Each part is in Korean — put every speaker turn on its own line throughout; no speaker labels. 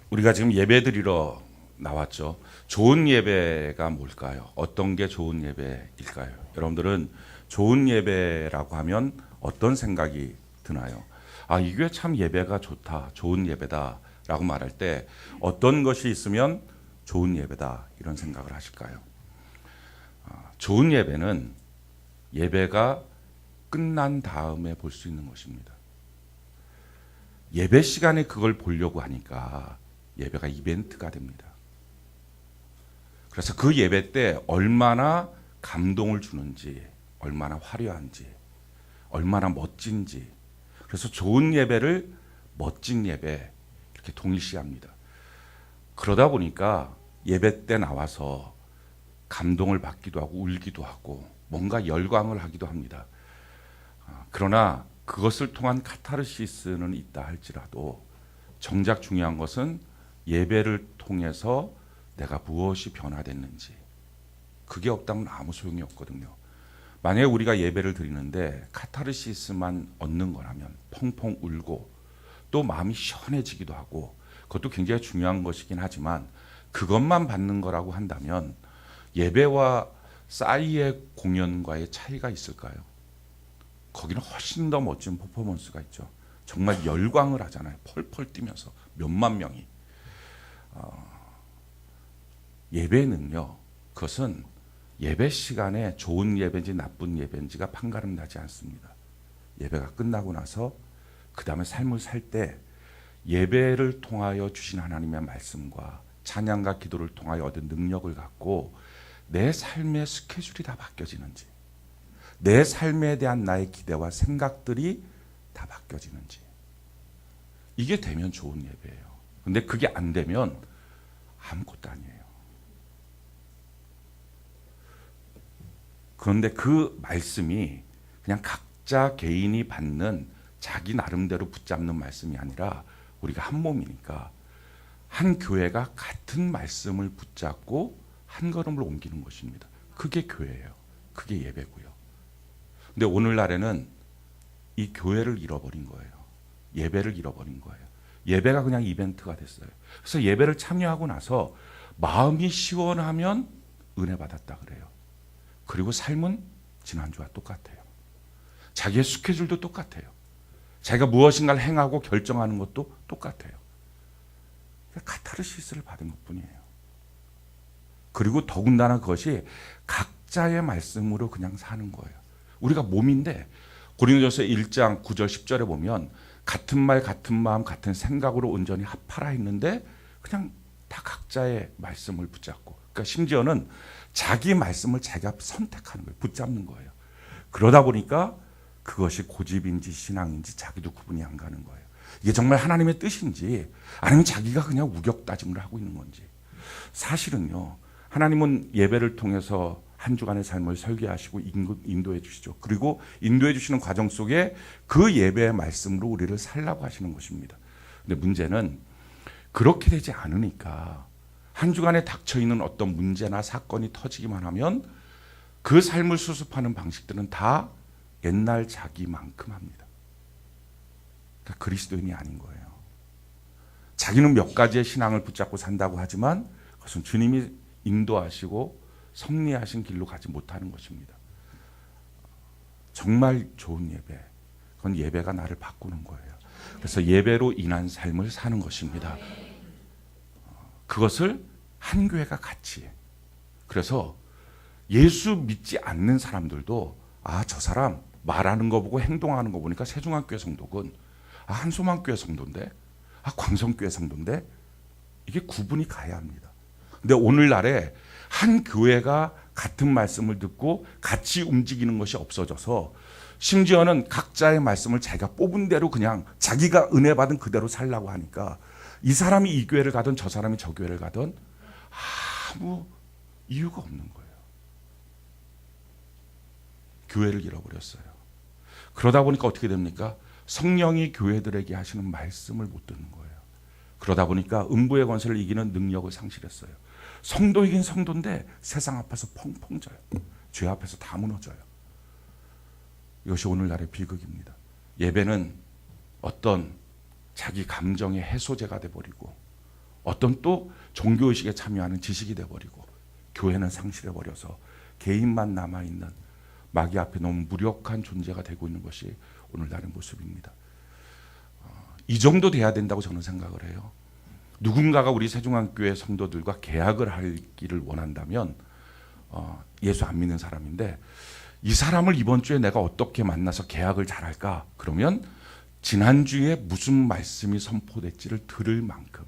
우리가 지금 예배 드리러 나왔죠. 좋은 예배가 뭘까요? 어떤 게 좋은 예배일까요? 여러분들은 좋은 예배라고 하면 어떤 생각이 드나요? 아, 이 교회 참 예배가 좋다, 좋은 예배다라고 말할 때 어떤 것이 있으면 좋은 예배다 이런 생각을 하실까요? 좋은 예배는 예배가 끝난 다음에 볼 수 있는 것입니다. 예배 시간에 그걸 보려고 하니까 예배가 이벤트가 됩니다. 그래서 그 예배 때 얼마나 감동을 주는지, 얼마나 화려한지, 얼마나 멋진지. 그래서 좋은 예배를 멋진 예배 이렇게 동일시합니다. 그러다 보니까 예배 때 나와서 감동을 받기도 하고 울기도 하고 뭔가 열광을 하기도 합니다. 그러나 그것을 통한 카타르시스는 있다 할지라도 정작 중요한 것은 예배를 통해서 내가 무엇이 변화됐는지, 그게 없다면 아무 소용이 없거든요. 만약에 우리가 예배를 드리는데 카타르시스만 얻는 거라면 펑펑 울고 또 마음이 시원해지기도 하고, 그것도 굉장히 중요한 것이긴 하지만 그것만 받는 거라고 한다면 예배와 싸이의 공연과의 차이가 있을까요? 거기는 훨씬 더 멋진 퍼포먼스가 있죠. 정말 열광을 하잖아요. 펄펄 뛰면서 몇만 명이. 예배는요, 그것은 예배 시간에 좋은 예배인지 나쁜 예배인지가 판가름 나지 않습니다. 예배가 끝나고 나서 그 다음에 삶을 살 때 예배를 통하여 주신 하나님의 말씀과 찬양과 기도를 통하여 얻은 능력을 갖고 내 삶의 스케줄이 다 바뀌어지는지, 내 삶에 대한 나의 기대와 생각들이 다 바뀌어지는지, 이게 되면 좋은 예배예요. 근데 그게 안 되면 아무것도 아니에요. 그런데 그 말씀이 그냥 각자 개인이 받는 자기 나름대로 붙잡는 말씀이 아니라 우리가 한 몸이니까 한 교회가 같은 말씀을 붙잡고 한 걸음을 옮기는 것입니다. 그게 교회예요. 그게 예배고요. 근데 오늘날에는 이 교회를 잃어버린 거예요. 예배를 잃어버린 거예요. 예배가 그냥 이벤트가 됐어요. 그래서 예배를 참여하고 나서 마음이 시원하면 은혜 받았다 그래요. 그리고 삶은 지난주와 똑같아요. 자기의 스케줄도 똑같아요. 자기가 무엇인가를 행하고 결정하는 것도 똑같아요. 카타르시스를 받은 것뿐이에요. 그리고 더군다나 그것이 각자의 말씀으로 그냥 사는 거예요. 우리가 몸인데 고린도전서 1장 9절 10절에 보면 같은 말 같은 마음 같은 생각으로 온전히 합하라 했는데 그냥 다 각자의 말씀을 붙잡고, 그러니까 심지어는 자기 말씀을 자기가 선택하는 거예요. 붙잡는 거예요. 그러다 보니까 그것이 고집인지 신앙인지 자기도 구분이 안 가는 거예요. 이게 정말 하나님의 뜻인지 아니면 자기가 그냥 우격다짐을 하고 있는 건지. 사실은요, 하나님은 예배를 통해서 한 주간의 삶을 설계하시고 인도해 주시죠. 그리고 인도해 주시는 과정 속에 그 예배의 말씀으로 우리를 살라고 하시는 것입니다. 근데 문제는 그렇게 되지 않으니까 한 주간에 닥쳐있는 어떤 문제나 사건이 터지기만 하면 그 삶을 수습하는 방식들은 다 옛날 자기만큼 합니다. 그러니까 그리스도인이 아닌 거예요. 자기는 몇 가지의 신앙을 붙잡고 산다고 하지만 그것은 주님이 인도하시고 섭리하신 길로 가지 못하는 것입니다. 정말 좋은 예배, 그건 예배가 나를 바꾸는 거예요. 그래서 예배로 인한 삶을 사는 것입니다. 그것을 한 교회가 같이. 그래서 예수 믿지 않는 사람들도 아, 저 사람 말하는 거 보고 행동하는 거 보니까 세중앙교회 성도군, 아, 한소망교회 성도인데, 아, 광성교회 성도인데, 이게 구분이 가야 합니다. 근데 오늘날에 한 교회가 같은 말씀을 듣고 같이 움직이는 것이 없어져서 심지어는 각자의 말씀을 자기가 뽑은 대로 그냥 자기가 은혜 받은 그대로 살라고 하니까 이 사람이 이 교회를 가든 저 사람이 저 교회를 가든 아무 이유가 없는 거예요. 교회를 잃어버렸어요. 그러다 보니까 어떻게 됩니까? 성령이 교회들에게 하시는 말씀을 못 듣는 거예요. 그러다 보니까 음부의 권세를 이기는 능력을 상실했어요. 성도이긴 성도인데 세상 앞에서 펑펑 져요. 죄 앞에서 다 무너져요. 이것이 오늘날의 비극입니다. 예배는 어떤 자기 감정의 해소제가 돼버리고 어떤 또 종교의식에 참여하는 지식이 돼버리고 교회는 상실해버려서 개인만 남아있는 마귀 앞에 너무 무력한 존재가 되고 있는 것이 오늘날의 모습입니다. 이 정도 돼야 된다고 저는 생각을 해요. 누군가가 우리 세종한교회 성도들과 계약을 하기를 원한다면 예수 안 믿는 사람인데 이 사람을 이번 주에 내가 어떻게 만나서 계약을 잘할까? 그러면 지난주에 무슨 말씀이 선포됐지를 들을 만큼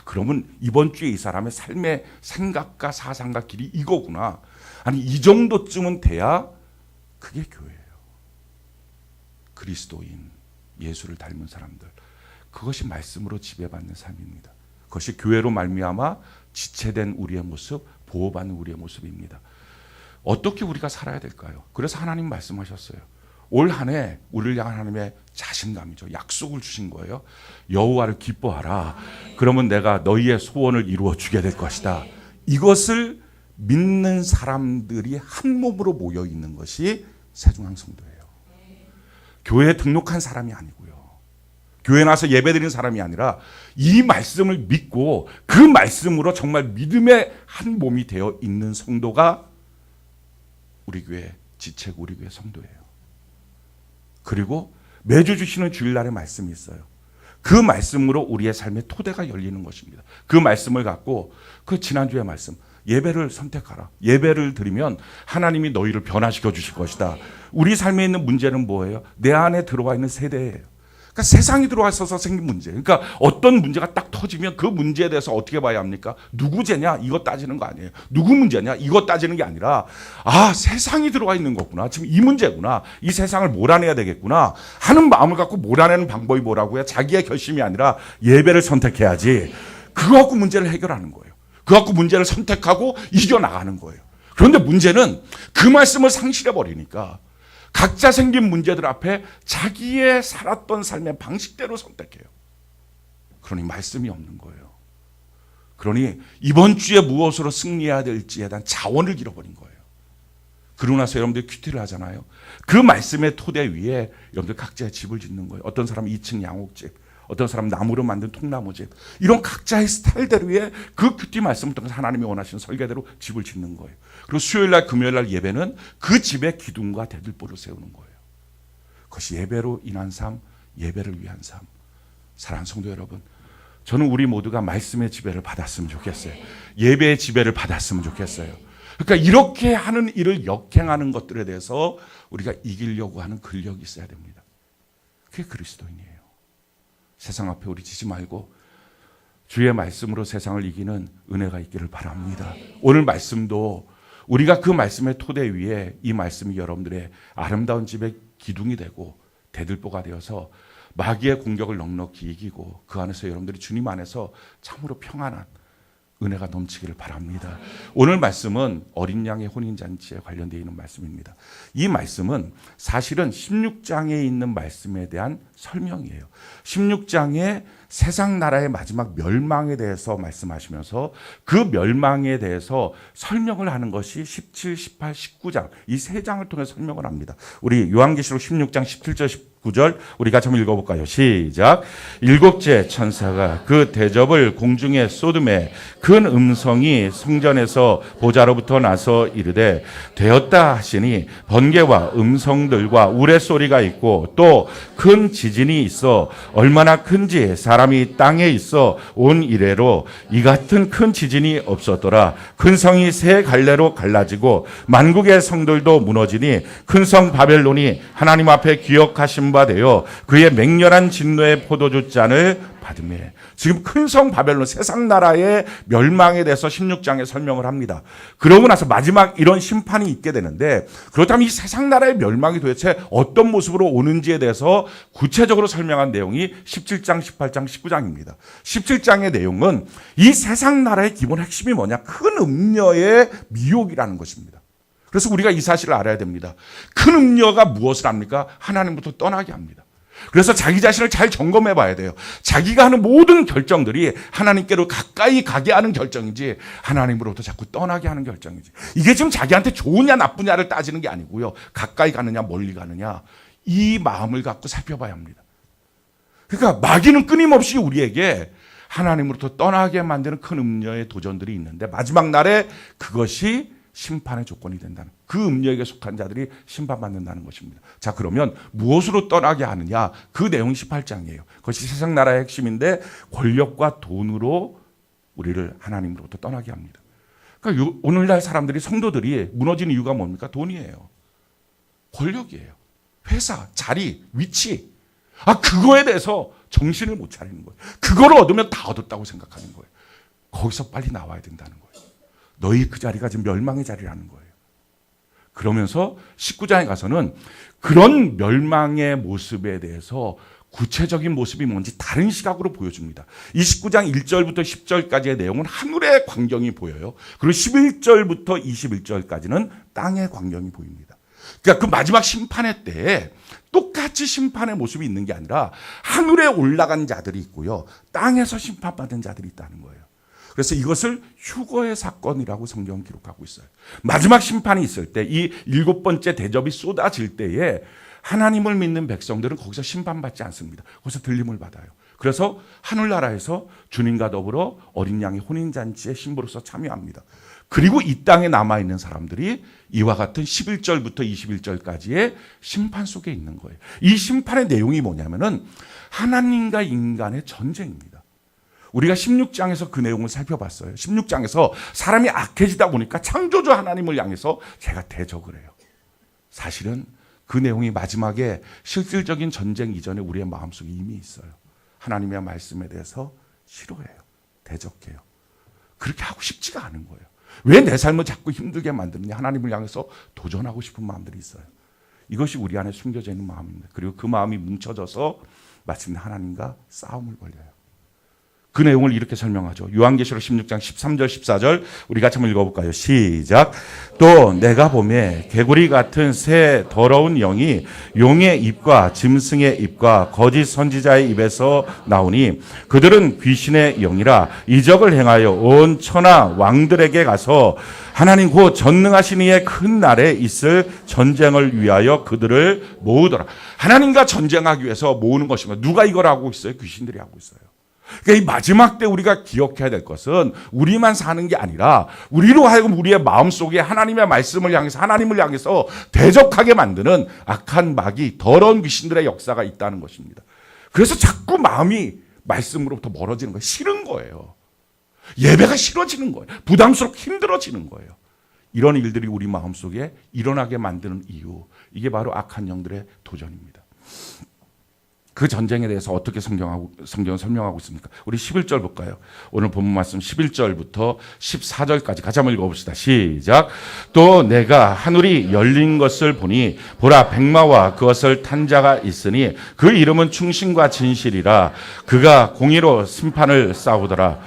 그러면 이번 주에 이 사람의 삶의 생각과 사상과 길이 이거구나. 아니 이 정도쯤은 돼야 그게 교회예요. 그리스도인, 예수를 닮은 사람들. 그것이 말씀으로 지배받는 삶입니다. 그것이 교회로 말미암아 지체된 우리의 모습, 보호받는 우리의 모습입니다. 어떻게 우리가 살아야 될까요? 그래서 하나님 말씀하셨어요. 올 한 해 우리를 향한 하나님의 자신감이죠. 약속을 주신 거예요. 여호와를 기뻐하라. 그러면 내가 너희의 소원을 이루어 주게 될 것이다. 이것을 믿는 사람들이 한 몸으로 모여 있는 것이 세종항 성도예요. 교회에 등록한 사람이 아니고요. 교회 나서 예배드리는 사람이 아니라 이 말씀을 믿고 그 말씀으로 정말 믿음의 한 몸이 되어 있는 성도가 우리 교회 지체고 우리 교회 성도예요. 그리고 매주 주시는 주일날의 말씀이 있어요. 그 말씀으로 우리의 삶의 토대가 열리는 것입니다. 그 말씀을 갖고 그 지난주의 말씀 예배를 선택하라. 예배를 드리면 하나님이 너희를 변화시켜 주실 것이다. 우리 삶에 있는 문제는 뭐예요? 내 안에 들어와 있는 세대예요. 그러니까 세상이 들어와서 생긴 문제. 그러니까 어떤 문제가 딱 터지면 그 문제에 대해서 어떻게 봐야 합니까? 누구 죄냐? 이거 따지는 거 아니에요. 누구 문제냐? 이거 따지는 게 아니라 세상이 들어와 있는 거구나. 지금 이 문제구나. 이 세상을 몰아내야 되겠구나 하는 마음을 갖고 몰아내는 방법이 뭐라고요? 자기의 결심이 아니라 예배를 선택해야지. 그거 갖고 문제를 해결하는 거예요. 그거 갖고 문제를 선택하고 이겨나가는 거예요. 그런데 문제는 그 말씀을 상실해버리니까 각자 생긴 문제들 앞에 자기의 살았던 삶의 방식대로 선택해요. 그러니 말씀이 없는 거예요. 그러니 이번 주에 무엇으로 승리해야 될지에 대한 자원을 잃어버린 거예요. 그러고 나서 여러분들이 큐티를 하잖아요. 그 말씀의 토대 위에 여러분들 각자의 집을 짓는 거예요. 어떤 사람은 2층 양옥집, 어떤 사람은 나무로 만든 통나무집, 이런 각자의 스타일대로의 그 큐티 말씀을 통해서 하나님이 원하시는 설계대로 집을 짓는 거예요. 그리고 수요일날 금요일날 예배는 그 집의 기둥과 대들보를 세우는 거예요. 그것이 예배로 인한 삶, 예배를 위한 삶. 사랑하는 성도 여러분, 저는 우리 모두가 말씀의 지배를 받았으면 좋겠어요. 예배의 지배를 받았으면 좋겠어요. 그러니까 이렇게 하는 일을 역행하는 것들에 대해서 우리가 이기려고 하는 근력이 있어야 됩니다. 그게 그리스도인이에요. 세상 앞에 우리 지지 말고 주의 말씀으로 세상을 이기는 은혜가 있기를 바랍니다. 오늘 말씀도 우리가 그 말씀의 토대 위에 이 말씀이 여러분들의 아름다운 집의 기둥이 되고 대들보가 되어서 마귀의 공격을 넉넉히 이기고 그 안에서 여러분들이 주님 안에서 참으로 평안한 은혜가 넘치기를 바랍니다. 오늘 말씀은 어린 양의 혼인잔치에 관련되어 있는 말씀입니다. 이 말씀은 사실은 16장에 있는 말씀에 대한 설명이에요. 16장에 세상 나라의 마지막 멸망에 대해서 말씀하시면서 그 멸망에 대해서 설명을 하는 것이 17, 18, 19장 이 세 장을 통해 설명을 합니다. 우리 요한계시록 16장 17절 19절 우리 같이 한번 읽어볼까요? 시작. 일곱째 천사가 그 대접을 공중에 쏟음에 큰 음성이 성전에서 보좌로부터 나서 이르되 되었다 하시니 번개와 음성들과 우레소리가 있고 또 큰 지진이 있어 얼마나 큰지 사람이 땅에 있어 온 이래로 이 같은 큰 지진이 없었더라. 큰 성이 세 갈래로 갈라지고 만국의 성들도 무너지니 큰 성 바벨론이 하나님 앞에 기억하신 바 되어 그의 맹렬한 진노의 포도주 잔을 받으매. 지금 큰 성 바벨론 세상 나라의 멸망에 대해서 16장에 설명을 합니다. 그러고 나서 마지막 이런 심판이 있게 되는데 그렇다면 이 세상 나라의 멸망이 도대체 어떤 모습으로 오는지에 대해서 구체적으로 설명한 내용이 17장, 18장, 19장입니다. 17장의 내용은 이 세상 나라의 기본 핵심이 뭐냐? 큰 음녀의 미혹이라는 것입니다. 그래서 우리가 이 사실을 알아야 됩니다. 큰 음녀가 무엇을 합니까? 하나님부터 떠나게 합니다. 그래서 자기 자신을 잘 점검해 봐야 돼요. 자기가 하는 모든 결정들이 하나님께로 가까이 가게 하는 결정이지 하나님으로부터 자꾸 떠나게 하는 결정이지. 이게 지금 자기한테 좋으냐 나쁘냐를 따지는 게 아니고요. 가까이 가느냐 멀리 가느냐 이 마음을 갖고 살펴봐야 합니다. 그러니까 마귀는 끊임없이 우리에게 하나님으로부터 떠나게 만드는 큰 음녀의 도전들이 있는데 마지막 날에 그것이 심판의 조건이 된다는, 그 음녀에게 속한 자들이 심판받는다는 것입니다. 자, 그러면 무엇으로 떠나게 하느냐? 그 내용이 18장이에요. 그것이 세상 나라의 핵심인데 권력과 돈으로 우리를 하나님으로부터 떠나게 합니다. 그러니까 오늘날 사람들이, 성도들이 무너지는 이유가 뭡니까? 돈이에요. 권력이에요. 회사, 자리, 위치. 그거에 대해서 정신을 못 차리는 거예요. 그거를 얻으면 다 얻었다고 생각하는 거예요. 거기서 빨리 나와야 된다는 거예요. 너희 그 자리가 지금 멸망의 자리라는 거예요. 그러면서 19장에 가서는 그런 멸망의 모습에 대해서 구체적인 모습이 뭔지 다른 시각으로 보여줍니다. 이 19장 1절부터 10절까지의 내용은 하늘의 광경이 보여요. 그리고 11절부터 21절까지는 땅의 광경이 보입니다. 그러니까 그 마지막 심판의 때에 똑같이 심판의 모습이 있는 게 아니라 하늘에 올라간 자들이 있고요, 땅에서 심판받은 자들이 있다는 거예요. 그래서 이것을 휴거의 사건이라고 성경은 기록하고 있어요. 마지막 심판이 있을 때, 이 7번째 대접이 쏟아질 때에 하나님을 믿는 백성들은 거기서 심판받지 않습니다. 거기서 들림을 받아요. 그래서 하늘나라에서 주님과 더불어 어린 양의 혼인잔치의 신부로서 참여합니다. 그리고 이 땅에 남아있는 사람들이 이와 같은 11절부터 21절까지의 심판 속에 있는 거예요. 이 심판의 내용이 뭐냐면은 하나님과 인간의 전쟁입니다. 우리가 16장에서 그 내용을 살펴봤어요. 16장에서 사람이 악해지다 보니까 창조주 하나님을 향해서 제가 대적을 해요. 사실은 그 내용이 마지막에 실질적인 전쟁 이전에 우리의 마음속에 이미 있어요. 하나님의 말씀에 대해서 싫어해요. 대적해요. 그렇게 하고 싶지가 않은 거예요. 왜 내 삶을 자꾸 힘들게 만드느냐? 하나님을 향해서 도전하고 싶은 마음들이 있어요. 이것이 우리 안에 숨겨져 있는 마음입니다. 그리고 그 마음이 뭉쳐져서 마침내 하나님과 싸움을 벌여요. 그 내용을 이렇게 설명하죠. 요한계시록 16장 13절 14절 우리 같이 한번 읽어볼까요? 시작. 또 내가 보매 개구리 같은 새 더러운 영이 용의 입과 짐승의 입과 거짓 선지자의 입에서 나오니 그들은 귀신의 영이라 이적을 행하여 온 천하 왕들에게 가서 하나님 곧 전능하신 이의 큰 날에 있을 전쟁을 위하여 그들을 모으더라. 하나님과 전쟁하기 위해서 모으는 것입니다. 누가 이걸 하고 있어요? 귀신들이 하고 있어요. 그러니까 이 마지막 때 우리가 기억해야 될 것은 우리만 사는 게 아니라 우리로 하여금 우리의 마음속에 하나님의 말씀을 향해서, 하나님을 향해서 대적하게 만드는 악한 마귀, 더러운 귀신들의 역사가 있다는 것입니다. 그래서 자꾸 마음이 말씀으로부터 멀어지는 거예요. 싫은 거예요. 예배가 싫어지는 거예요. 부담스럽고 힘들어지는 거예요. 이런 일들이 우리 마음속에 일어나게 만드는 이유, 이게 바로 악한 영들의 도전입니다. 그 전쟁에 대해서 어떻게 성경은 설명하고 있습니까? 우리 11절 볼까요? 오늘 본문 말씀 11절부터 14절까지 같이 한번 읽어봅시다. 시작. 또 내가 하늘이 열린 것을 보니 보라 백마와 그것을 탄 자가 있으니 그 이름은 충신과 진실이라. 그가 공의로 심판을 싸우더라.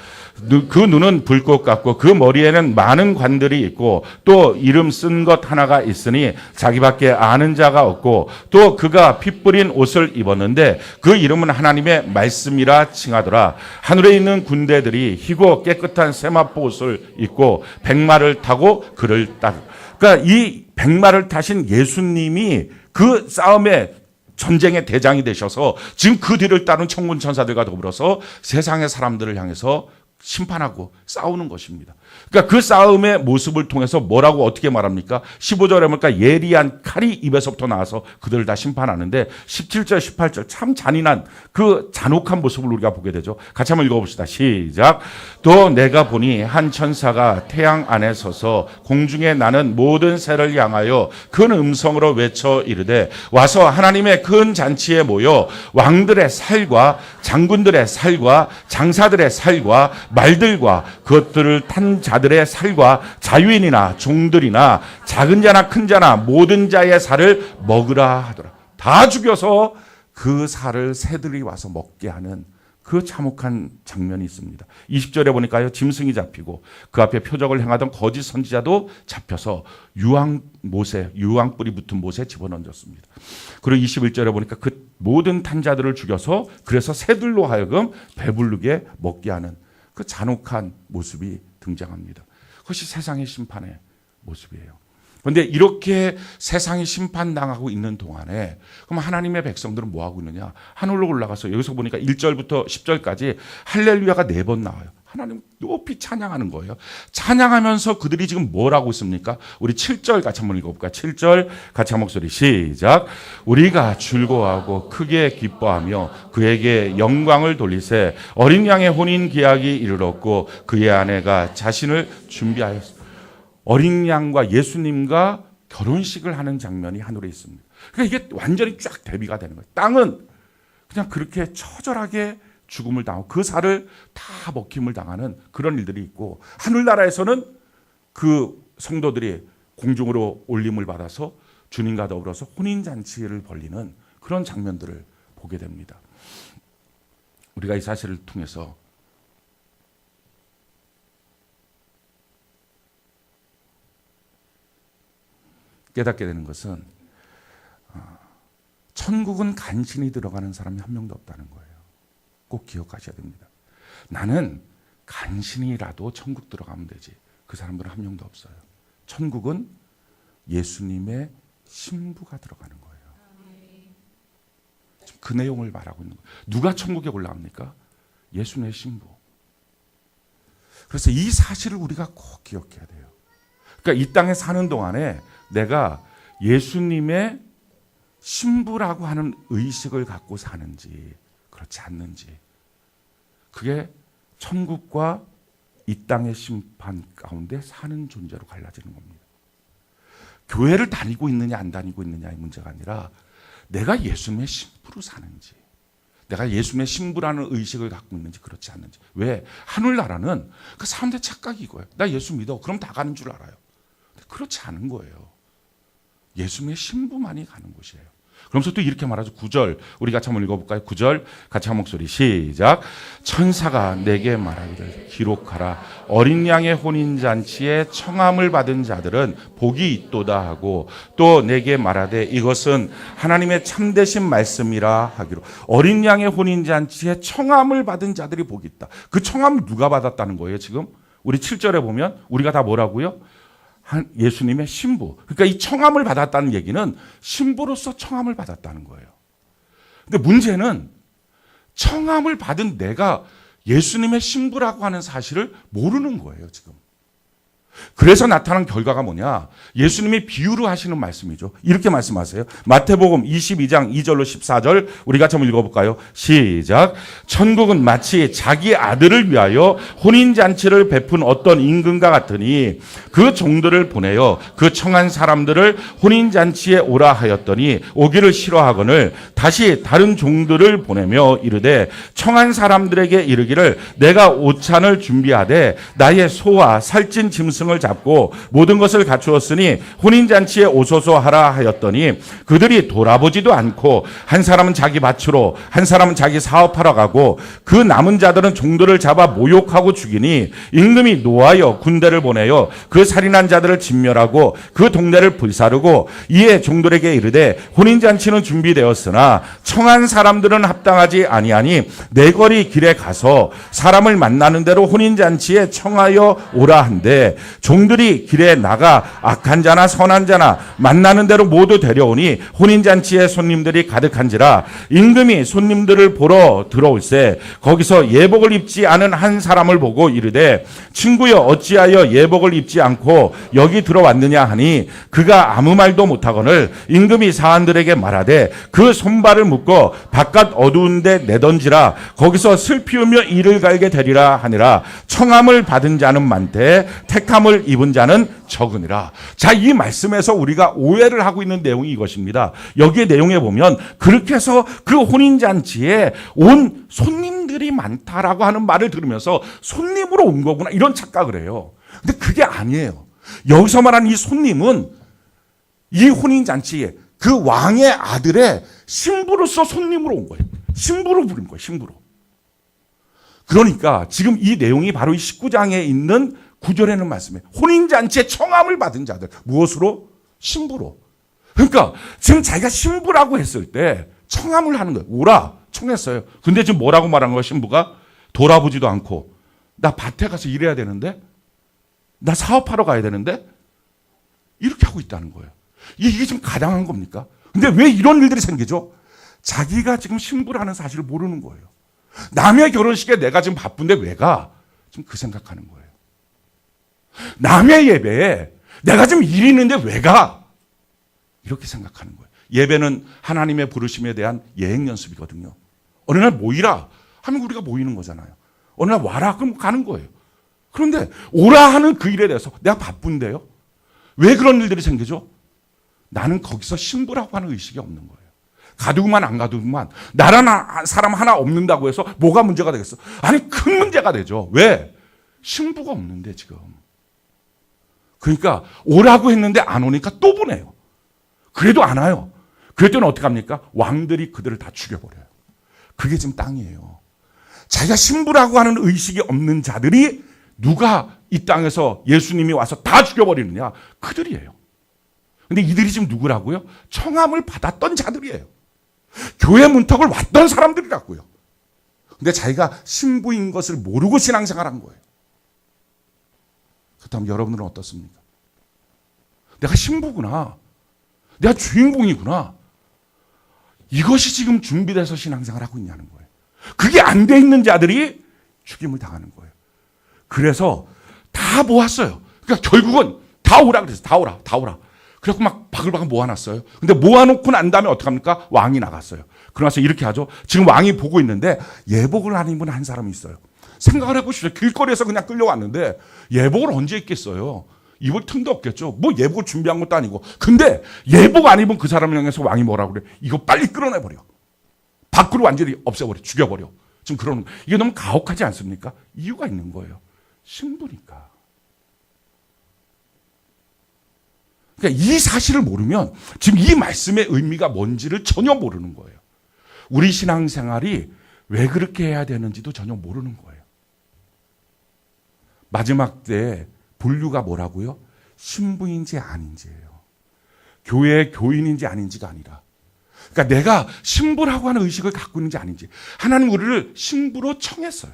그 눈은 불꽃 같고 그 머리에는 많은 관들이 있고 또 이름 쓴 것 하나가 있으니 자기밖에 아는 자가 없고 또 그가 피 뿌린 옷을 입었는데 그 이름은 하나님의 말씀이라 칭하더라. 하늘에 있는 군대들이 희고 깨끗한 세마포 옷을 입고 백마를 타고 그를 따르. 그러니까 이 백마를 타신 예수님이 그 싸움에 전쟁의 대장이 되셔서 지금 그 뒤를 따른 천군 천사들과 더불어서 세상의 사람들을 향해서 심판하고 싸우는 것입니다. 그러니까 그 싸움의 모습을 통해서 뭐라고 어떻게 말합니까? 15절에 보니까 예리한 칼이 입에서부터 나와서 그들을 다 심판하는데 17절, 18절 참 잔인한 그 잔혹한 모습을 우리가 보게 되죠. 같이 한번 읽어봅시다. 시작. 또 내가 보니 한 천사가 태양 안에 서서 공중에 나는 모든 새를 향하여 큰 음성으로 외쳐 이르되 와서 하나님의 큰 잔치에 모여 왕들의 살과 장군들의 살과 장사들의 살과 말들과 그것들을 탄 자들의 살과 자유인이나 종들이나 작은 자나 큰 자나 모든 자의 살을 먹으라 하더라. 다 죽여서 그 살을 새들이 와서 먹게 하는 그 참혹한 장면이 있습니다. 20절에 보니까요, 짐승이 잡히고 그 앞에 표적을 행하던 거짓 선지자도 잡혀서 유황불이 붙은 못에 집어넣었습니다. 그리고 21절에 보니까 그 모든 탄 자들을 죽여서 그래서 새들로 하여금 배부르게 먹게 하는 그 잔혹한 모습이 등장합니다. 그것이 세상의 심판의 모습이에요. 그런데 이렇게 세상이 심판당하고 있는 동안에 그럼 하나님의 백성들은 뭐 하고 있느냐? 하늘로 올라가서 여기서 보니까 1절부터 10절까지 할렐루야가 4번 나와요. 하나님 높이 찬양하는 거예요. 찬양하면서 그들이 지금 뭘 하고 있습니까? 우리 7절 같이 한번 읽어볼까요? 7절 같이 한 목소리 시작. 우리가 즐거워하고 크게 기뻐하며 그에게 영광을 돌리세. 어린 양의 혼인 기약이 이르렀고 그의 아내가 자신을 준비하였습니다. 어린 양과 예수님과 결혼식을 하는 장면이 하늘에 있습니다. 그러니까 이게 완전히 쫙 대비가 되는 거예요. 땅은 그냥 그렇게 처절하게 죽음을 당하고 그 살을 다 먹힘을 당하는 그런 일들이 있고, 하늘나라에서는 그 성도들이 공중으로 올림을 받아서 주님과 더불어서 혼인잔치를 벌리는 그런 장면들을 보게 됩니다. 우리가 이 사실을 통해서 깨닫게 되는 것은 천국은 간신히 들어가는 사람이 한 명도 없다는 거예요. 꼭 기억하셔야 됩니다. 나는 간신히라도 천국 들어가면 되지. 그 사람들은 한 명도 없어요. 천국은 예수님의 신부가 들어가는 거예요. 지금 그 내용을 말하고 있는 거예요. 누가 천국에 올라갑니까? 예수님의 신부. 그래서 이 사실을 우리가 꼭 기억해야 돼요. 그러니까 이 땅에 사는 동안에 내가 예수님의 신부라고 하는 의식을 갖고 사는지 그렇지 않는지, 그게 천국과 이 땅의 심판 가운데 사는 존재로 갈라지는 겁니다. 교회를 다니고 있느냐 안 다니고 있느냐의 문제가 아니라 내가 예수님의 신부로 사는지, 내가 예수님의 신부라는 의식을 갖고 있는지 그렇지 않는지. 왜? 하늘나라는 그 사람들의 착각이 이거예요. 나 예수 믿어. 그럼 다 가는 줄 알아요. 근데 그렇지 않은 거예요. 예수님의 신부만이 가는 곳이에요. 그러면서 또 이렇게 말하죠. 9절 우리 같이 한번 읽어볼까요? 9절 같이 한 목소리 시작. 천사가 내게 말하기를 기록하라. 어린 양의 혼인잔치에 청함을 받은 자들은 복이 있도다 하고, 또 내게 말하되 이것은 하나님의 참되신 말씀이라 하기로. 어린 양의 혼인잔치에 청함을 받은 자들이 복이 있다. 그 청함을 누가 받았다는 거예요? 지금 우리 7절에 보면 우리가 다 뭐라고요? 예수님의 신부. 그러니까 이 청함을 받았다는 얘기는 신부로서 청함을 받았다는 거예요. 근데 문제는 청함을 받은 내가 예수님의 신부라고 하는 사실을 모르는 거예요, 지금. 그래서 나타난 결과가 뭐냐? 예수님이 비유로 하시는 말씀이죠. 이렇게 말씀하세요. 마태복음 22장 2절로 14절 우리 같이 한번 읽어볼까요? 시작. 천국은 마치 자기 아들을 위하여 혼인잔치를 베푼 어떤 임금과 같으니 그 종들을 보내어 그 청한 사람들을 혼인잔치에 오라 하였더니 오기를 싫어하거늘 다시 다른 종들을 보내며 이르되 청한 사람들에게 이르기를 내가 오찬을 준비하되 나의 소와 살찐 짐승을 잡고 모든 것을 갖추었으니 혼인잔치에 오소서 하라 하였더니 그들이 돌아보지도 않고 한 사람은 자기 밭으로 한 사람은 자기 사업하러 가고 그 남은 자들은 종들을 잡아 모욕하고 죽이니 임금이 노하여 군대를 보내어 그 살인한 자들을 진멸하고 그 동네를 불사르고 이에 종들에게 이르되 혼인잔치는 준비되었으나 청한 사람들은 합당하지 아니하니 내 거리 길에 가서 사람을 만나는 대로 혼인잔치에 청하여 오라 한데 종들이 길에 나가 악한 자나 선한 자나 만나는 대로 모두 데려오니 혼인잔치에 손님들이 가득한지라. 임금이 손님들을 보러 들어올세 거기서 예복을 입지 않은 한 사람을 보고 이르되 친구여 어찌하여 예복을 입지 않고 여기 들어왔느냐 하니 그가 아무 말도 못하거늘 임금이 사한들에게 말하되 그 손발을 묶어 바깥 어두운 데 내던지라. 거기서 슬피우며 이를 갈게 되리라 하니라. 청함을 받은 자는 많되 택함을 입은 자는 적으니라. 자, 이 말씀에서 우리가 오해를 하고 있는 내용이 이것입니다. 여기에 내용에 보면 그렇게 해서 그 혼인잔치에 온 손님들이 많다라고 하는 말을 들으면서 손님으로 온 거구나 이런 착각을 해요. 근데 그게 아니에요. 여기서 말하는 이 손님은 이 혼인잔치에 그 왕의 아들의 신부로서 손님으로 온 거예요. 신부로 부른 거예요. 신부로. 그러니까 지금 이 내용이 바로 이 19장에 있는 9절에는 말씀해요. 혼인잔치에 청함을 받은 자들. 무엇으로? 신부로. 그러니까 지금 자기가 신부라고 했을 때 청함을 하는 거예요. 오라 청했어요. 근데 지금 뭐라고 말한 거예요? 신부가 돌아보지도 않고 나 밭에 가서 일해야 되는데 나 사업하러 가야 되는데 이렇게 하고 있다는 거예요. 이게 지금 가당한 겁니까? 근데 왜 이런 일들이 생기죠? 자기가 지금 신부라는 사실을 모르는 거예요. 남의 결혼식에 내가 지금 바쁜데 왜 가? 지금 그 생각하는 거예요. 남의 예배에 내가 지금 일이 있는데 왜 가? 이렇게 생각하는 거예요. 예배는 하나님의 부르심에 대한 예행 연습이거든요. 어느 날 모이라 하면 우리가 모이는 거잖아요. 어느 날 와라 그럼 가는 거예요. 그런데 오라 하는 그 일에 대해서 내가 바쁜데요. 왜 그런 일들이 생기죠? 나는 거기서 신부라고 하는 의식이 없는 거예요. 가두고만 안 가두고만 나라는 사람 하나 없는다고 해서 뭐가 문제가 되겠어? 아니 큰 문제가 되죠. 왜? 신부가 없는데 지금. 그러니까 오라고 했는데 안 오니까 또 보내요. 그래도 안 와요. 그랬더니 어떻게 합니까? 왕들이 그들을 다 죽여버려요. 그게 지금 땅이에요. 자기가 신부라고 하는 의식이 없는 자들이 누가 이 땅에서 예수님이 와서 다 죽여버리느냐? 그들이에요. 근데 이들이 지금 누구라고요? 청함을 받았던 자들이에요. 교회 문턱을 왔던 사람들이라고요. 근데 자기가 신부인 것을 모르고 신앙생활한 거예요. 그렇다면 여러분들은 어떻습니까? 내가 신부구나. 내가 주인공이구나. 이것이 지금 준비돼서 신앙생활을 하고 있냐는 거예요. 그게 안 돼 있는 자들이 죽임을 당하는 거예요. 그래서 다 모았어요. 그러니까 결국은 다 오라 그랬어요. 다 오라, 다 오라. 그래서 막 바글바글 모아놨어요. 근데 모아놓고 난 다음에 어떡합니까? 왕이 나갔어요. 그러면서 이렇게 하죠. 지금 왕이 보고 있는데 예복을 안 입은 한 사람이 있어요. 생각을 해보시죠. 길거리에서 그냥 끌려왔는데 예복을 언제 입겠어요? 입을 틈도 없겠죠. 뭐 예복을 준비한 것도 아니고. 근데 예복 안 입은 그 사람을 향해서 왕이 뭐라고 그래? 이거 빨리 끌어내버려. 밖으로 완전히 없애버려. 죽여버려. 지금 그러는 이게 너무 가혹하지 않습니까? 이유가 있는 거예요. 신부니까. 그러니까 이 사실을 모르면 지금 이 말씀의 의미가 뭔지를 전혀 모르는 거예요. 우리 신앙생활이 왜 그렇게 해야 되는지도 전혀 모르는 거예요. 마지막 때에 분류가 뭐라고요? 신부인지 아닌지예요. 교회의 교인인지 아닌지가 아니라. 그러니까 내가 신부라고 하는 의식을 갖고 있는지 아닌지. 하나님 우리를 신부로 청했어요.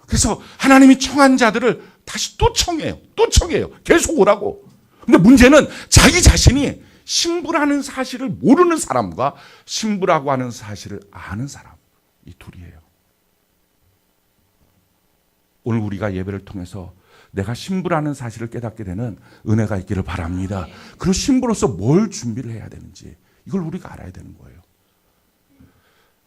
그래서 하나님이 청한 자들을 다시 또 청해요. 또 청해요. 계속 오라고. 근데 문제는 자기 자신이 신부라는 사실을 모르는 사람과 신부라고 하는 사실을 아는 사람. 이 둘이에요. 오늘 우리가 예배를 통해서 내가 신부라는 사실을 깨닫게 되는 은혜가 있기를 바랍니다. 그리고 신부로서 뭘 준비를 해야 되는지 이걸 우리가 알아야 되는 거예요.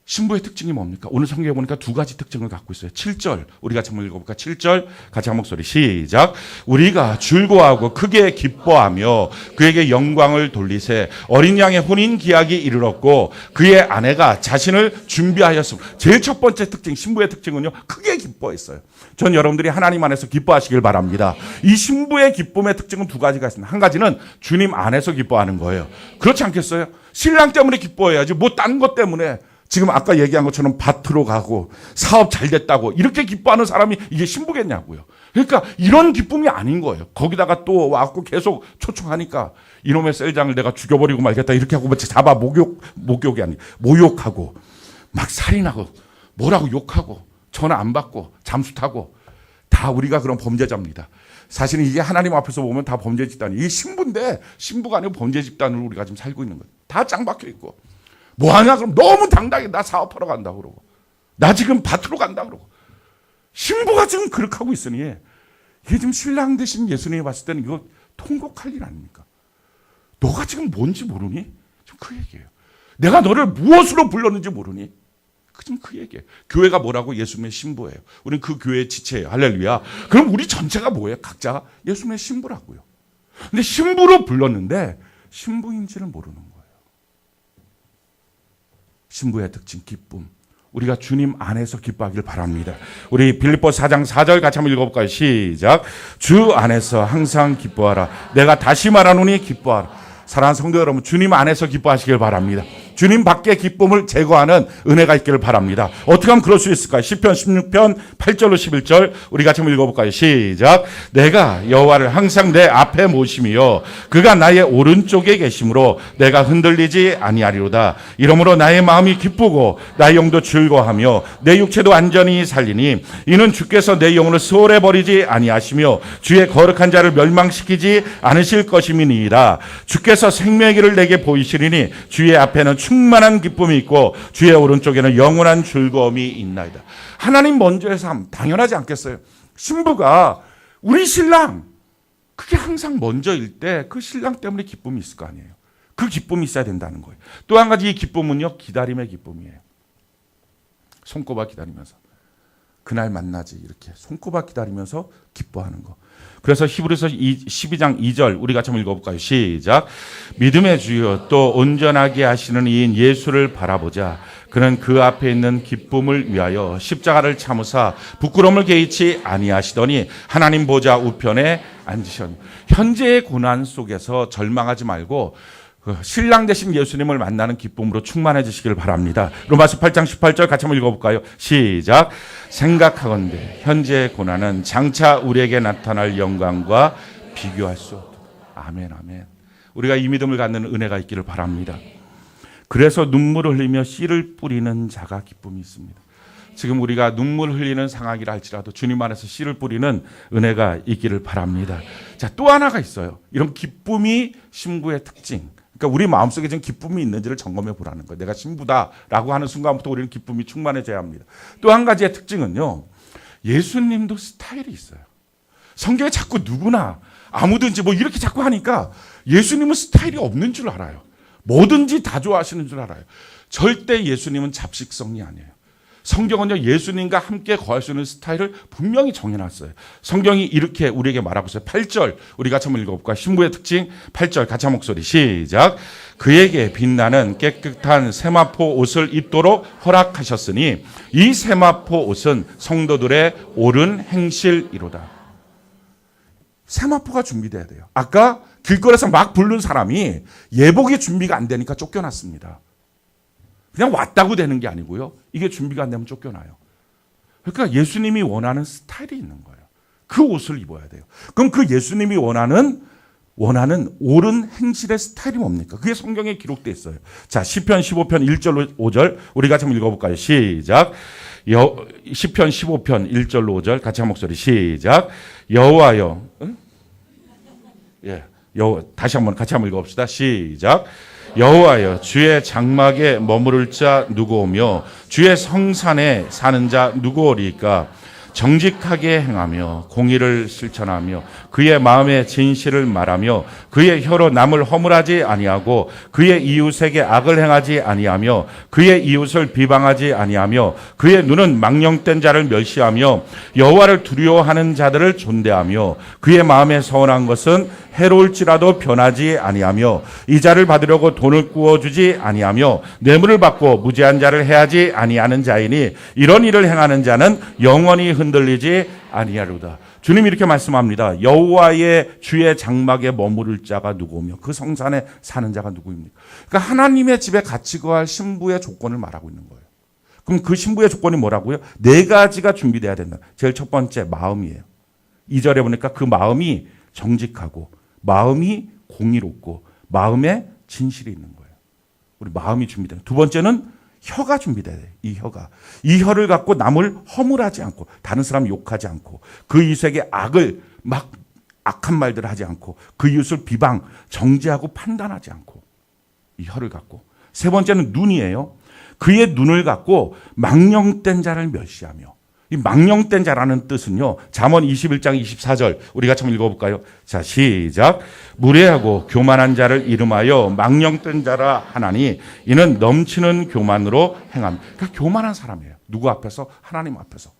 신부의 특징이 뭡니까? 오늘 성경에 보니까 두 가지 특징을 갖고 있어요. 7절 우리 같이 한번 읽어볼까? 7절 같이 한 목소리 시작. 우리가 즐거워하고 크게 기뻐하며 그에게 영광을 돌리세 어린 양의 혼인 기약이 이르렀고 그의 아내가 자신을 준비하였습니다. 제일 첫 번째 특징 신부의 특징은요. 크게 기뻐했어요. 전 여러분들이 하나님 안에서 기뻐하시길 바랍니다. 이 신부의 기쁨의 특징은 두 가지가 있습니다. 한 가지는 주님 안에서 기뻐하는 거예요. 그렇지 않겠어요? 신랑 때문에 기뻐해야지 뭐 딴 것 때문에 지금 아까 얘기한 것처럼 밭으로 가고 사업 잘 됐다고 이렇게 기뻐하는 사람이 이게 신부겠냐고요. 그러니까 이런 기쁨이 아닌 거예요. 거기다가 또 와갖고 계속 초청하니까 이놈의 셀장을 내가 죽여버리고 말겠다 이렇게 하고 잡아 목욕이 아니 모욕하고 막 살인하고 뭐라고 욕하고 전화 안 받고 잠수 타고 다 우리가 그런 범죄자입니다. 사실은 이게 하나님 앞에서 보면 다 범죄 집단이 이게 신부인데 신부가 아니고 범죄 집단으로 우리가 지금 살고 있는 거예요. 다 짱 박혀 있고. 뭐하냐 그럼 너무 당당해. 나 사업하러 간다 그러고 나 지금 밭으로 간다 그러고 신부가 지금 그렇게 하고 있으니 이게 지금 신랑 되신 예수님이 봤을 때는 이거 통곡할 일 아닙니까? 너가 지금 뭔지 모르니? 지금 그 얘기예요. 내가 너를 무엇으로 불렀는지 모르니? 지금 그 얘기예요. 교회가 뭐라고? 예수님의 신부예요. 우리는 그 교회의 지체예요. 할렐루야. 그럼 우리 전체가 뭐예요? 각자가 예수님의 신부라고요. 근데 신부로 불렀는데 신부인지를 모르는 거예요. 신부의 특징 기쁨. 우리가 주님 안에서 기뻐하기를 바랍니다. 우리 빌립보 4장 4절 같이 한번 읽어볼까요? 시작. 주 안에서 항상 기뻐하라. 내가 다시 말하노니 기뻐하라. 사랑하는 성도 여러분, 주님 안에서 기뻐하시길 바랍니다. 주님 밖에 기쁨을 제거하는 은혜가 있기를 바랍니다. 어떻게 하면 그럴 수 있을까요? 시편 16편 8절로 11절 우리 같이 한번 읽어볼까요? 시작. 내가 여호와를 항상 내 앞에 모심이요 그가 나의 오른쪽에 계심으로 내가 흔들리지 아니하리로다. 이러므로 나의 마음이 기쁘고 나의 영도 즐거워하며 내 육체도 안전히 살리니 이는 주께서 내 영혼을 수월해 버리지 아니하시며 주의 거룩한 자를 멸망시키지 않으실 것임이니이다. 주께서 생명의 길을 내게 보이시리니 주의 앞에는 충만한 기쁨이 있고 주의 오른쪽에는 영원한 즐거움이 있나이다. 하나님 먼저의 삶 당연하지 않겠어요? 신부가 우리 신랑 그게 항상 먼저일 때 그 신랑 때문에 기쁨이 있을 거 아니에요. 그 기쁨이 있어야 된다는 거예요. 또 한 가지 이 기쁨은요, 기다림의 기쁨이에요. 손꼽아 기다리면서 그날 만나지 이렇게 손꼽아 기다리면서 기뻐하는 거. 그래서 히브리서 12장 2절 우리 같이 한번 읽어볼까요? 시작. 믿음의 주여 또 온전하게 하시는 이인 예수를 바라보자. 그는 그 앞에 있는 기쁨을 위하여 십자가를 참으사 부끄러움을 개의치 아니하시더니 하나님 보좌 우편에 앉으셨니. 현재의 고난 속에서 절망하지 말고 신랑 되신 예수님을 만나는 기쁨으로 충만해지시길 바랍니다. 로마서 8장 18절 같이 한번 읽어볼까요? 시작. 생각하건대 현재의 고난은 장차 우리에게 나타날 영광과 비교할 수 없다. 아멘, 아멘. 우리가 이 믿음을 갖는 은혜가 있기를 바랍니다. 그래서 눈물을 흘리며 씨를 뿌리는 자가 기쁨이 있습니다. 지금 우리가 눈물 흘리는 상황이라 할지라도 주님 안에서 씨를 뿌리는 은혜가 있기를 바랍니다. 자, 또 하나가 있어요. 이런 기쁨이 신부의 특징. 그러니까 우리 마음속에 지금 기쁨이 있는지를 점검해 보라는 거예요. 내가 신부다라고 하는 순간부터 우리는 기쁨이 충만해져야 합니다. 또 한 가지의 특징은요. 예수님도 스타일이 있어요. 성경에 자꾸 누구나 아무든지 뭐 이렇게 자꾸 하니까 예수님은 스타일이 없는 줄 알아요. 뭐든지 다 좋아하시는 줄 알아요. 절대 예수님은 잡식성이 아니에요. 성경은요, 예수님과 함께 거할 수 있는 스타일을 분명히 정해놨어요. 성경이 이렇게 우리에게 말하고 있어요. 8절, 우리 같이 한번 읽어볼까요? 신부의 특징 8절 같이 한 목소리 시작. 그에게 빛나는 깨끗한 세마포 옷을 입도록 허락하셨으니 이 세마포 옷은 성도들의 옳은 행실이로다. 세마포가 준비돼야 돼요. 아까 길거리에서 막 부른 사람이 예복이 준비가 안 되니까 쫓겨났습니다. 그냥 왔다고 되는 게 아니고요. 이게 준비가 안 되면 쫓겨나요. 그러니까 예수님이 원하는 스타일이 있는 거예요. 그 옷을 입어야 돼요. 그럼 그 예수님이 원하는 옳은 행실의 스타일이 뭡니까? 그게 성경에 기록되어 있어요. 자, 시편 15편 1절로 5절 우리 같이 한번 읽어볼까요? 시작. 시편 15편 1절로 5절 같이 한 목소리 시작. 여호와여, 다시 한번 같이 한번 읽어봅시다. 시작. 여호와여 주의 장막에 머무를 자 누구오며 주의 성산에 사는 자 누구오리까? 정직하게 행하며 공의를 실천하며 그의 마음에 진실을 말하며 그의 혀로 남을 허물하지 아니하고 그의 이웃에게 악을 행하지 아니하며 그의 이웃을 비방하지 아니하며 그의 눈은 망령된 자를 멸시하며 여호와를 두려워하는 자들을 존대하며 그의 마음에 서운한 것은 해로울지라도 변하지 아니하며 이자를 받으려고 돈을 구워주지 아니하며 뇌물을 받고 무죄한 자를 해하지 아니하는 자이니 이런 일을 행하는 자는 영원히 흔들리지 아니하리로다. 주님이 이렇게 말씀합니다. 여호와의 주의 장막에 머무를 자가 누구며 그 성산에 사는 자가 누구입니까? 그러니까 하나님의 집에 같이 거할 신부의 조건을 말하고 있는 거예요. 그럼 그 신부의 조건이 뭐라고요? 4가지가 준비돼야 된다. 제일 첫 번째 마음이에요. 2절에 보니까 그 마음이 정직하고 마음이 공의롭고 마음에 진실이 있는 거예요. 우리 마음이 준비돼요. 두 번째는 혀가 준비돼야 돼요. 이 혀를 갖고 남을 허물하지 않고 다른 사람 욕하지 않고 그 이웃에게 악한 말들을 하지 않고 그 이웃을 비방, 정죄하고 판단하지 않고 이 혀를 갖고. 세 번째는 눈이에요. 그의 눈을 갖고 망령된 자를 멸시하며. 이 망령된 자라는 뜻은요. 잠언 21장 24절 우리 같이 한번 읽어볼까요? 자, 시작. 무례하고 교만한 자를 이름하여 망령된 자라 하나니 이는 넘치는 교만으로 행함. 그러니까 교만한 사람이에요. 누구 앞에서? 하나님 앞에서.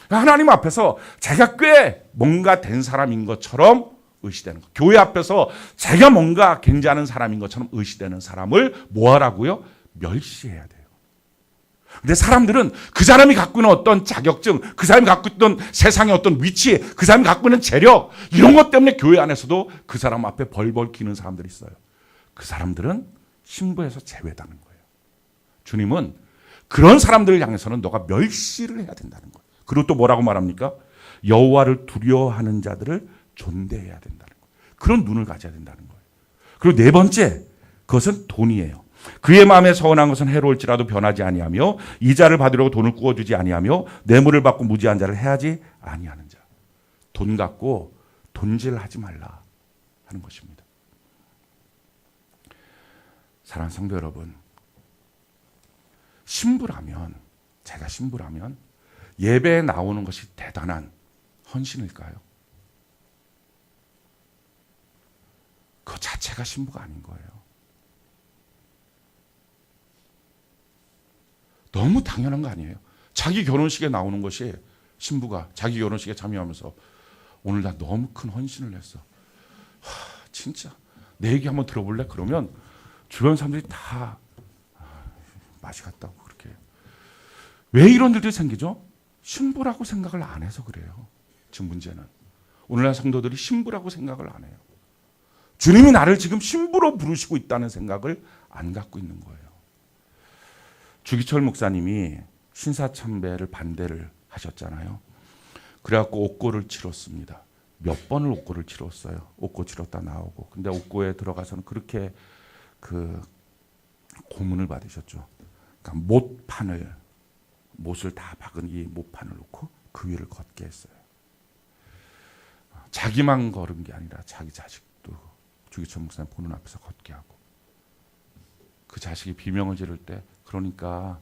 그러니까 하나님 앞에서 자기가 꽤 뭔가 된 사람인 것처럼 의시되는 거. 교회 앞에서 자기가 뭔가 굉장한 사람인 것처럼 의시되는 사람을 뭐하라고요? 멸시해야 돼요. 근데 사람들은 그 사람이 갖고 있는 어떤 자격증, 그 사람이 갖고 있던 세상의 어떤 위치, 그 사람이 갖고 있는 재력, 이런 것 때문에 교회 안에서도 그 사람 앞에 벌벌 기는 사람들이 있어요. 그 사람들은 신부에서 제외되는 거예요. 주님은 그런 사람들을 향해서는 너가 멸시를 해야 된다는 거예요. 그리고 또 뭐라고 말합니까? 여호와를 두려워하는 자들을 존대해야 된다는 거예요. 그런 눈을 가져야 된다는 거예요. 그리고 네 번째, 그것은 돈이에요. 그의 마음에 서운한 것은 해로울지라도 변하지 아니하며 이자를 받으려고 돈을 구워주지 아니하며 뇌물을 받고 무지한 자를 해하지 아니하는 자. 돈 갖고 돈질하지 말라 하는 것입니다. 사랑하는 성도 여러분, 신부라면, 제가 신부라면 예배에 나오는 것이 대단한 헌신일까요? 그 자체가 신부가 아닌 거예요. 너무 당연한 거 아니에요? 자기 결혼식에 나오는 것이, 신부가 자기 결혼식에 참여하면서 오늘 나 너무 큰 헌신을 했어. 진짜 내 얘기 한번 들어볼래? 그러면 주변 사람들이 다 맛이 갔다고 그렇게 해요. 왜 이런 일들이 생기죠? 신부라고 생각을 안 해서 그래요. 지금 문제는 오늘날 성도들이 신부라고 생각을 안 해요. 주님이 나를 지금 신부로 부르시고 있다는 생각을 안 갖고 있는 거예요. 주기철 목사님이 신사참배를 반대를 하셨잖아요. 그래갖고 옥고를 치렀습니다. 몇 번을 옥고를 치렀어요. 옥고 치렀다 나오고. 근데 옥고에 들어가서는 그렇게 그 고문을 받으셨죠. 그러니까 못을 다 박은 이 못판을 놓고 그 위를 걷게 했어요. 자기만 걸은 게 아니라 자기 자식도 주기철 목사님 보는 앞에서 걷게 하고, 그 자식이 비명을 지를 때 그러니까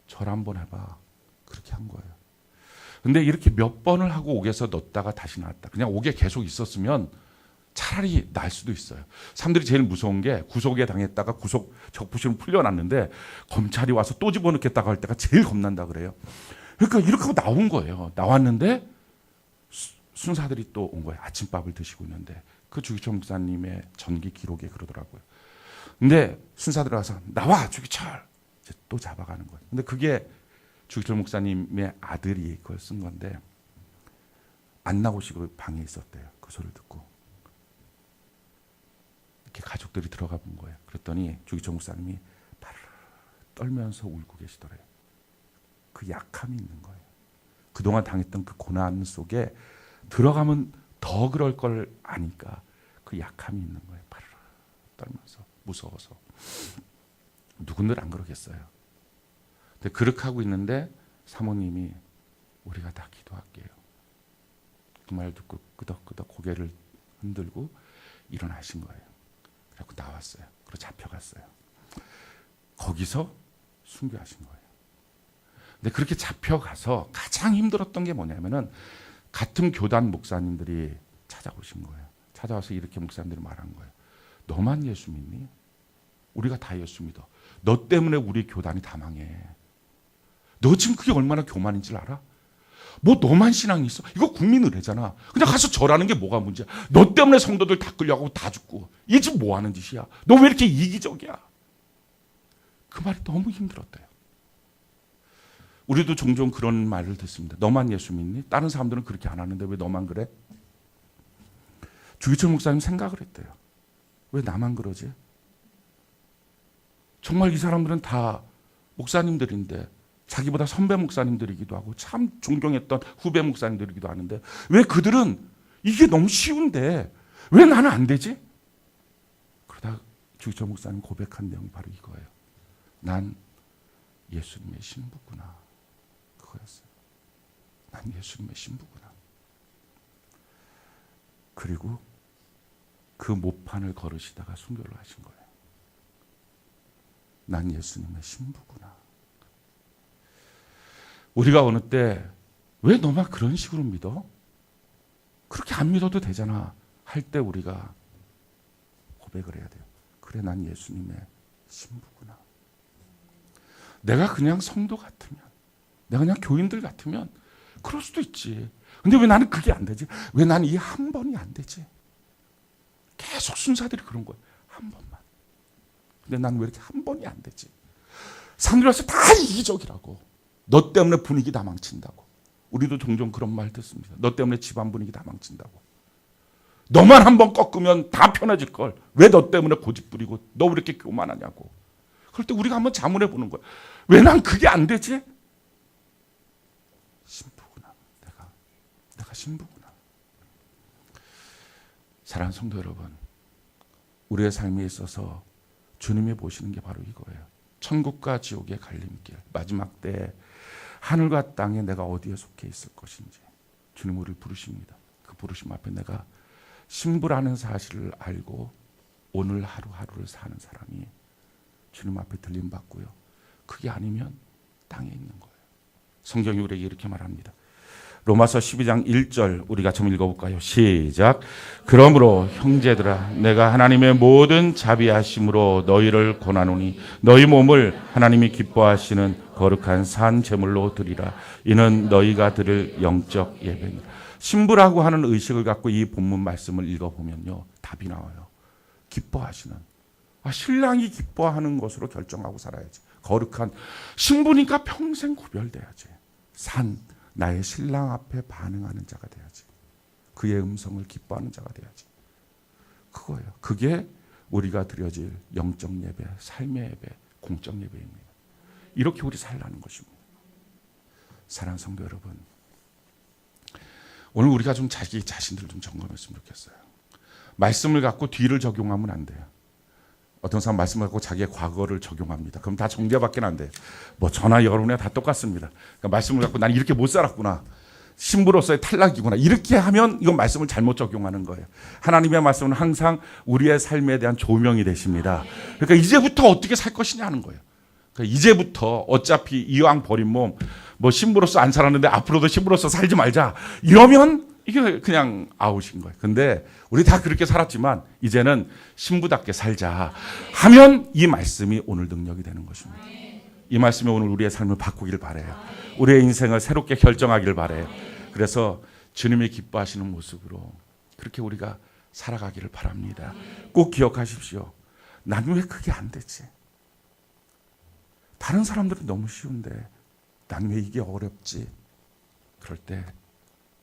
절 한번 해봐 그렇게 한 거예요. 근데 이렇게 몇 번을 하고 옥에서 넣었다가 다시 나왔다. 그냥 옥에 계속 있었으면 차라리 날 수도 있어요. 사람들이 제일 무서운 게 구속에 당했다가 구속 적부심을 풀려났는데 검찰이 와서 또 집어넣겠다고 할 때가 제일 겁난다 그래요. 그러니까 이렇게 하고 나온 거예요. 나왔는데 순사들이 또 온 거예요. 아침밥을 드시고 있는데 그 주기철 목사님의 전기 기록에 그러더라고요. 근데 순사들 와서 나와 주기철 이제 또 잡아가는 거예요. 근데 그게 주기철 목사님의 아들이 그걸 쓴 건데 안 나오시고 방에 있었대요. 그 소리를 듣고 이렇게 가족들이 들어가 본 거예요. 그랬더니 주기철 목사님이 바르르 떨면서 울고 계시더래요. 그 약함이 있는 거예요. 그동안 당했던 그 고난 속에 들어가면 더 그럴 걸 아니까 그 약함이 있는 거예요. 바르르 떨면서 무서워서. 누군들 안 그러겠어요. 근데 그렇게 하고 있는데 사모님이 우리가 다 기도할게요. 그 말 듣고 끄덕끄덕 고개를 흔들고 일어나신 거예요. 그래서 나왔어요. 그리고 잡혀갔어요. 거기서 순교하신 거예요. 근데 그렇게 잡혀가서 가장 힘들었던 게 뭐냐면은 같은 교단 목사님들이 찾아오신 거예요. 찾아와서 이렇게 목사님들이 말한 거예요. 너만 예수 믿니? 우리가 다 예수 믿어. 너 때문에 우리 교단이 다 망해. 너 지금 그게 얼마나 교만인 줄 알아? 뭐 너만 신앙이 있어? 이거 국민 의례잖아. 그냥 가서 절하는 게 뭐가 문제야? 너 때문에 성도들 다 끌려가고 다 죽고. 이게 지금 뭐 하는 짓이야? 너 왜 이렇게 이기적이야? 그 말이 너무 힘들었대요. 우리도 종종 그런 말을 듣습니다. 너만 예수 믿니? 다른 사람들은 그렇게 안 하는데 왜 너만 그래? 주기철 목사님 생각을 했대요. 왜 나만 그러지? 정말 이 사람들은 다 목사님들인데 자기보다 선배 목사님들이기도 하고 참 존경했던 후배 목사님들이기도 하는데 왜 그들은 이게 너무 쉬운데 왜 나는 안 되지? 그러다 주기철 목사님 고백한 내용이 바로 이거예요. 난 예수님의 신부구나. 그거였어요. 난 예수님의 신부구나. 그리고 그 못판을 걸으시다가 순교를 하신 거예요. 난 예수님의 신부구나. 우리가 어느 때 왜 너만 그런 식으로 믿어? 그렇게 안 믿어도 되잖아. 할 때 우리가 고백을 해야 돼요. 그래, 난 예수님의 신부구나. 내가 그냥 성도 같으면, 내가 그냥 교인들 같으면 그럴 수도 있지. 근데 왜 나는 그게 안 되지? 왜 나는 이 한 번이 안 되지? 계속 순사들이 그런 거예요. 한 번만. 근데 난 왜 이렇게 한 번이 안 되지? 사람들이 와서 다 이기적이라고. 너 때문에 분위기 다 망친다고. 우리도 종종 그런 말 듣습니다. 너 때문에 집안 분위기 다 망친다고. 너만 한 번 꺾으면 다 편해질 걸. 왜 너 때문에 고집 부리고 너 왜 이렇게 교만하냐고. 그럴 때 우리가 한번 자문해 보는 거예요. 왜 난 그게 안 되지? 신부구나. 내가 신부구나. 사랑하는 성도 여러분, 우리의 삶에 있어서 주님이 보시는 게 바로 이거예요. 천국과 지옥의 갈림길, 마지막 때에 하늘과 땅에 내가 어디에 속해 있을 것인지 주님 우리를 부르십니다. 그 부르심 앞에 내가 신부라는 사실을 알고 오늘 하루하루를 사는 사람이 주님 앞에 들림받고요. 그게 아니면 땅에 있는 거예요. 성경이 우리에게 이렇게 말합니다. 로마서 12장 1절 우리가 좀 읽어볼까요? 시작. 그러므로 형제들아 내가 하나님의 모든 자비하심으로 너희를 권하노니 너희 몸을 하나님이 기뻐하시는 거룩한 산 제물로 드리라. 이는 너희가 드릴 영적 예배니라. 신부라고 하는 의식을 갖고 이 본문 말씀을 읽어보면요. 답이 나와요. 기뻐하시는. 신랑이 기뻐하는 것으로 결정하고 살아야지. 거룩한 신부니까 평생 구별돼야지. 산. 나의 신랑 앞에 반응하는 자가 돼야지. 그의 음성을 기뻐하는 자가 돼야지. 그거예요. 그게 우리가 드려질 영적 예배, 삶의 예배, 공적 예배입니다. 이렇게 우리 살라는 것입니다. 사랑하는 성도 여러분, 오늘 우리가 좀 자기 자신들 좀 점검했으면 좋겠어요. 말씀을 갖고 뒤를 적용하면 안 돼요. 어떤 사람 말씀을 갖고 자기의 과거를 적용합니다. 그럼 다 정죄밖에 안 돼요. 뭐 저나 여러분이나 다 똑같습니다. 그러니까 말씀을 갖고 난 이렇게 못 살았구나. 신부로서의 탈락이구나. 이렇게 하면 이건 말씀을 잘못 적용하는 거예요. 하나님의 말씀은 항상 우리의 삶에 대한 조명이 되십니다. 그러니까 이제부터 어떻게 살 것이냐 하는 거예요. 그러니까 이제부터 어차피 이왕 버린 몸, 뭐 신부로서 안 살았는데 앞으로도 신부로서 살지 말자. 이러면 이게 그냥 아웃인 거예요. 근데 우리 다 그렇게 살았지만 이제는 신부답게 살자 하면 이 말씀이 오늘 능력이 되는 것입니다. 이 말씀이 오늘 우리의 삶을 바꾸길 바라요. 우리의 인생을 새롭게 결정하길 바라요. 그래서 주님이 기뻐하시는 모습으로 그렇게 우리가 살아가기를 바랍니다. 꼭 기억하십시오. 난 왜 그게 안 되지? 다른 사람들은 너무 쉬운데 난 왜 이게 어렵지? 그럴 때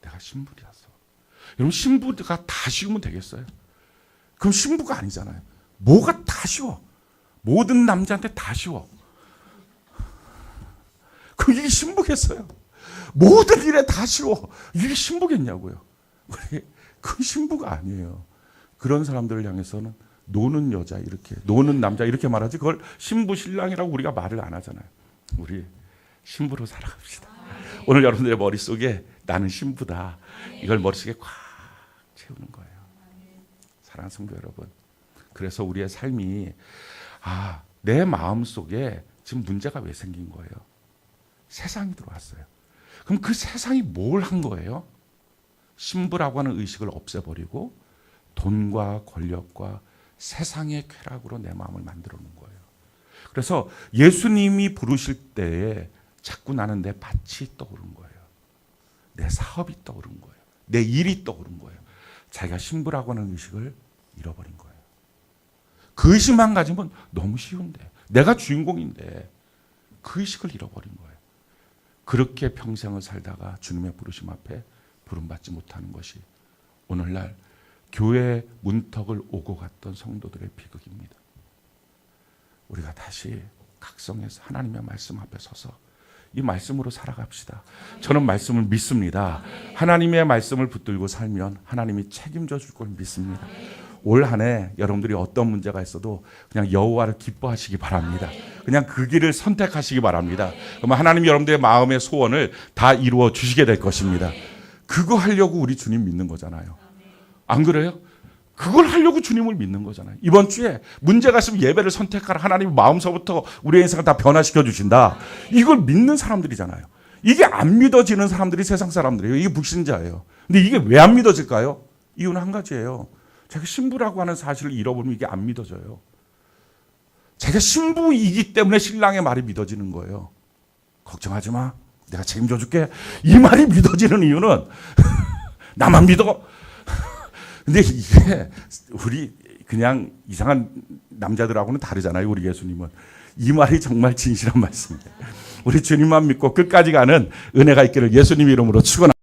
내가 신부라서. 여러분 신부가 다 쉬우면 되겠어요? 그럼 신부가 아니잖아요. 뭐가 다 쉬워? 모든 남자한테 다 쉬워. 그럼 이게 신부겠어요? 모든 일에 다 쉬워. 이게 신부겠냐고요? 그건 신부가 아니에요. 그런 사람들을 향해서는 노는 여자 이렇게, 노는 남자 이렇게 말하지 그걸 신부 신랑이라고 우리가 말을 안 하잖아요. 우리 신부로 살아갑시다. 오늘 여러분들의 머릿속에 나는 신부다. 이걸 머릿속에 꽉 채우는 거예요. 사랑하는 성도 여러분. 그래서 우리의 삶이 내 마음속에 지금 문제가 왜 생긴 거예요? 세상이 들어왔어요. 그럼 그 세상이 뭘 한 거예요? 신부라고 하는 의식을 없애버리고 돈과 권력과 세상의 쾌락으로 내 마음을 만들어 놓은 거예요. 그래서 예수님이 부르실 때에 자꾸 나는 내 밭이 떠오른 거예요. 내 사업이 떠오른 거예요. 내 일이 떠오른 거예요. 자기가 신부라고 하는 의식을 잃어버린 거예요. 그 의식만 가지면 너무 쉬운데 내가 주인공인데 그 의식을 잃어버린 거예요. 그렇게 평생을 살다가 주님의 부르심 앞에 부름받지 못하는 것이 오늘날 교회 문턱을 오고 갔던 성도들의 비극입니다. 우리가 다시 각성해서 하나님의 말씀 앞에 서서 이 말씀으로 살아갑시다. 저는 말씀을 믿습니다. 하나님의 말씀을 붙들고 살면 하나님이 책임져 줄 걸 믿습니다. 올 한 해 여러분들이 어떤 문제가 있어도 그냥 여호와를 기뻐하시기 바랍니다. 그냥 그 길을 선택하시기 바랍니다. 그러면 하나님이 여러분들의 마음의 소원을 다 이루어 주시게 될 것입니다. 그거 하려고 우리 주님 믿는 거잖아요. 안 그래요? 그걸 하려고 주님을 믿는 거잖아요. 이번 주에 문제가 있으면 예배를 선택하라. 하나님 마음서부터 우리의 인생을 다 변화시켜 주신다. 이걸 믿는 사람들이잖아요. 이게 안 믿어지는 사람들이 세상 사람들이에요. 이게 불신자예요. 근데 이게 왜 안 믿어질까요? 이유는 한 가지예요. 자기가 신부라고 하는 사실을 잃어버리면 이게 안 믿어져요. 자기가 신부이기 때문에 신랑의 말이 믿어지는 거예요. 걱정하지 마. 내가 책임져 줄게. 이 말이 믿어지는 이유는 나만 믿어. 근데 이게 우리 그냥 이상한 남자들하고는 다르잖아요. 우리 예수님은. 이 말이 정말 진실한 말씀이에요. 우리 주님만 믿고 끝까지 가는 은혜가 있기를 예수님 이름으로 축원합니다.